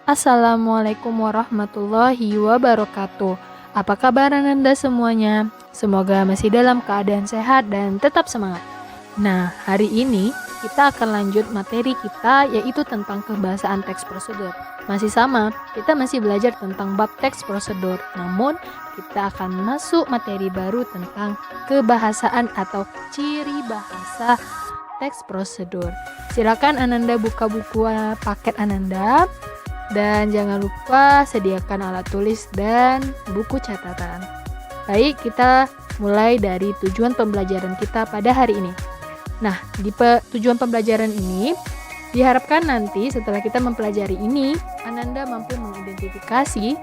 Assalamualaikum warahmatullahi wabarakatuh. Apa kabar Ananda semuanya? Semoga masih dalam keadaan sehat dan tetap semangat. Nah, hari ini kita akan lanjut materi kita, yaitu tentang kebahasaan teks prosedur. Masih sama, kita masih belajar tentang bab teks prosedur. Namun, kita akan masuk materi baru tentang kebahasaan atau ciri bahasa teks prosedur. Silakan Ananda buka buku paket Ananda. Dan jangan lupa sediakan alat tulis dan buku catatan. Baik, kita mulai dari tujuan pembelajaran kita pada hari ini. Nah, di tujuan pembelajaran ini diharapkan nanti setelah kita mempelajari ini, Ananda mampu mengidentifikasi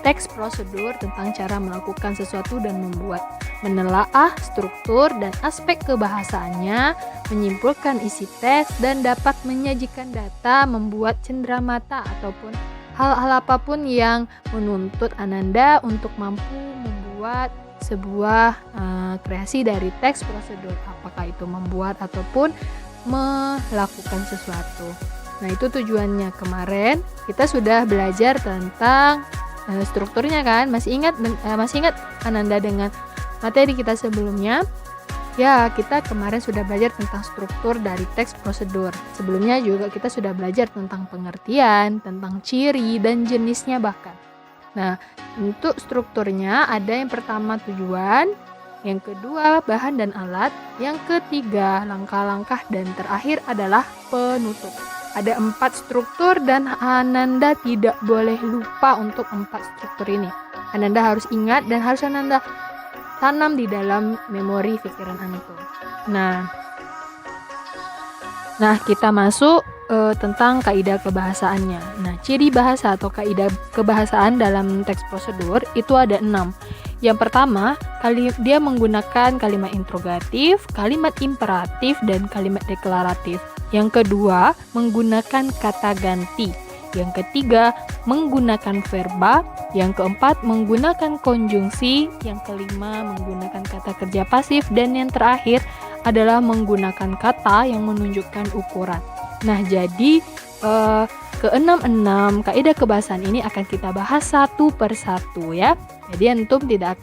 teks prosedur tentang cara melakukan sesuatu dan membuat, menelaah struktur dan aspek kebahasaannya, menyimpulkan isi teks, dan dapat menyajikan data, membuat cenderamata ataupun hal-hal apapun yang menuntut Ananda untuk mampu membuat sebuah kreasi dari teks prosedur, apakah itu membuat ataupun melakukan sesuatu. Nah, itu tujuannya. Kemarin kita sudah belajar tentang strukturnya kan? Masih ingat Ananda dengan materi kita sebelumnya? Ya, kita kemarin sudah belajar tentang struktur dari teks prosedur. Sebelumnya juga kita sudah belajar tentang pengertian, tentang ciri dan jenisnya bahkan. Nah, untuk strukturnya ada yang pertama tujuan, yang kedua bahan dan alat, yang ketiga langkah-langkah, dan terakhir adalah penutup. Ada 4 struktur dan Ananda tidak boleh lupa untuk 4 struktur ini. Ananda harus ingat dan harus Ananda tanam di dalam memori pikiran antum. Nah, kita masuk tentang kaidah kebahasaannya. Nah, ciri bahasa atau kaidah kebahasaan dalam teks prosedur itu ada 6. Yang pertama, dia menggunakan kalimat interrogatif, kalimat imperatif, dan kalimat deklaratif. Yang kedua, menggunakan kata ganti. Yang ketiga, menggunakan verba. Yang keempat, menggunakan konjungsi. Yang kelima, menggunakan kata kerja pasif. Dan yang terakhir adalah menggunakan kata yang menunjukkan ukuran. Nah, jadi ke-6 kaidah kebahasaan ini akan kita bahas satu per satu ya. Jadi antum tidak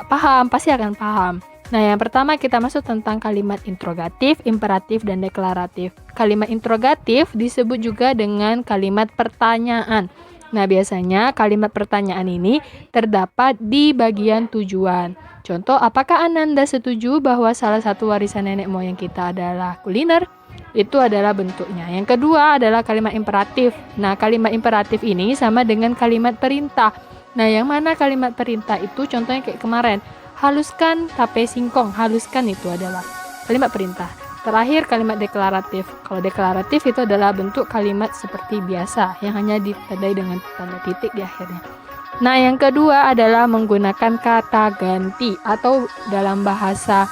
paham, pasti akan paham. Nah, yang pertama kita masuk tentang kalimat interrogatif, imperatif, dan deklaratif. Kalimat interrogatif disebut juga dengan kalimat pertanyaan. Nah, biasanya kalimat pertanyaan ini terdapat di bagian tujuan. Contoh, apakah Ananda setuju bahwa salah satu warisan nenek moyang kita adalah kuliner? Itu adalah bentuknya. Yang kedua adalah kalimat imperatif. Nah, kalimat imperatif ini sama dengan kalimat perintah. Nah, yang mana kalimat perintah itu contohnya kayak kemarin. Haluskan tape singkong. Haluskan itu adalah kalimat perintah. Terakhir kalimat deklaratif. Kalau deklaratif itu adalah bentuk kalimat seperti biasa yang hanya ditandai dengan tanda titik di akhirnya. Nah, yang kedua adalah menggunakan kata ganti atau dalam bahasa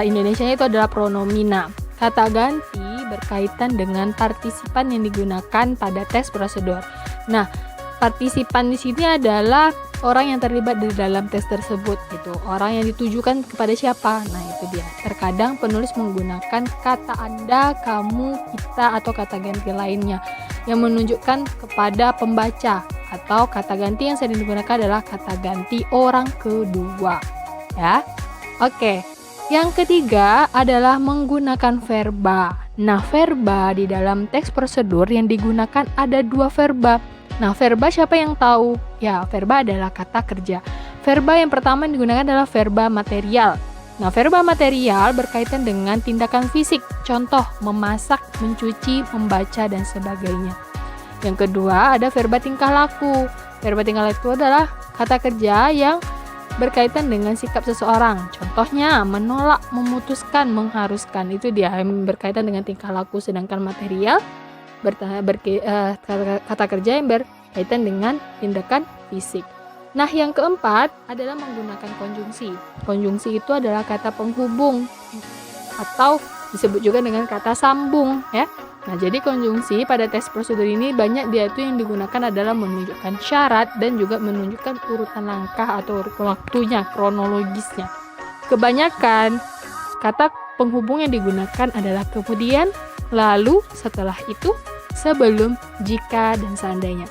Indonesia itu adalah pronomina. Kata ganti berkaitan dengan partisipan yang digunakan pada teks prosedur. Nah, partisipan di sini adalah orang yang terlibat di dalam teks tersebut gitu. Orang yang ditujukan kepada siapa? Nah, itu dia. Terkadang penulis menggunakan kata Anda, kamu, kita, atau kata ganti lainnya yang menunjukkan kepada pembaca, atau kata ganti yang sering digunakan adalah kata ganti orang kedua. Ya. Oke. Yang ketiga adalah menggunakan verba. Nah, verba di dalam teks prosedur yang digunakan ada 2 verba. Nah, verba siapa yang tahu? Ya, verba adalah kata kerja. Verba yang pertama yang digunakan adalah verba material. Nah, verba material berkaitan dengan tindakan fisik. Contoh, memasak, mencuci, membaca, dan sebagainya. Yang kedua, ada verba tingkah laku. Verba tingkah laku adalah kata kerja yang berkaitan dengan sikap seseorang. Contohnya, menolak, memutuskan, mengharuskan. Itu dia yang berkaitan dengan tingkah laku. Sedangkan material kata kerja yang berkaitan dengan tindakan fisik. Nah, yang keempat adalah menggunakan konjungsi. Konjungsi itu adalah kata penghubung atau disebut juga dengan kata sambung ya. Nah, jadi konjungsi pada teks prosedur ini banyak dia itu yang digunakan adalah menunjukkan syarat dan juga menunjukkan urutan langkah atau waktunya, kronologisnya. Kebanyakan kata penghubung yang digunakan adalah kemudian, lalu setelah itu, sebelum, jika, dan seandainya.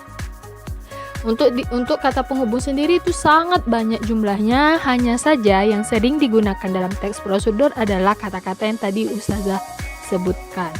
Untuk kata penghubung sendiri itu sangat banyak jumlahnya, hanya saja yang sering digunakan dalam teks prosedur adalah kata-kata yang tadi Ustazah sebutkan.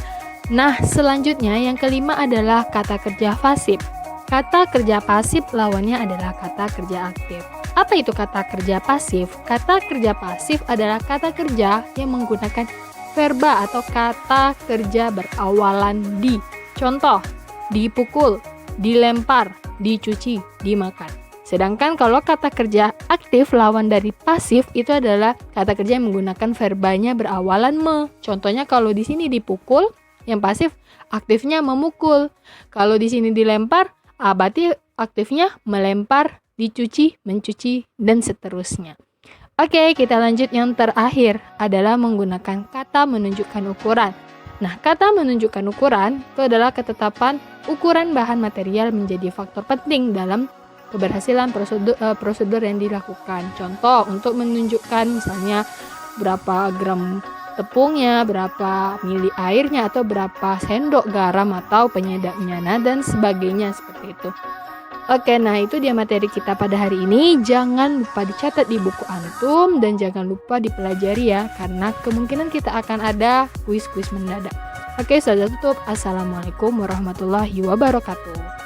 Nah, selanjutnya yang kelima adalah kata kerja pasif. Kata kerja pasif lawannya adalah kata kerja aktif. Apa itu kata kerja pasif? Kata kerja pasif adalah kata kerja yang menggunakan verba atau kata kerja berawalan di. Contoh, dipukul, dilempar, dicuci, dimakan. Sedangkan kalau kata kerja aktif lawan dari pasif itu adalah kata kerja yang menggunakan verbanya berawalan me. Contohnya kalau di sini dipukul, yang pasif aktifnya memukul. Kalau di sini dilempar, berarti aktifnya melempar, dicuci, mencuci, dan seterusnya. Oke, kita lanjut yang terakhir adalah menggunakan kata menunjukkan ukuran. Nah, kata menunjukkan ukuran itu adalah ketetapan ukuran bahan material menjadi faktor penting dalam keberhasilan prosedur yang dilakukan. Contoh, untuk menunjukkan misalnya berapa gram tepungnya, berapa mili airnya, atau berapa sendok garam atau penyedapnya, dan sebagainya seperti itu. Oke, nah itu dia materi kita pada hari ini. Jangan lupa dicatat di buku antum dan jangan lupa dipelajari ya, karena kemungkinan kita akan ada kuis-kuis mendadak. Oke, sudah tutup. Assalamualaikum warahmatullahi wabarakatuh.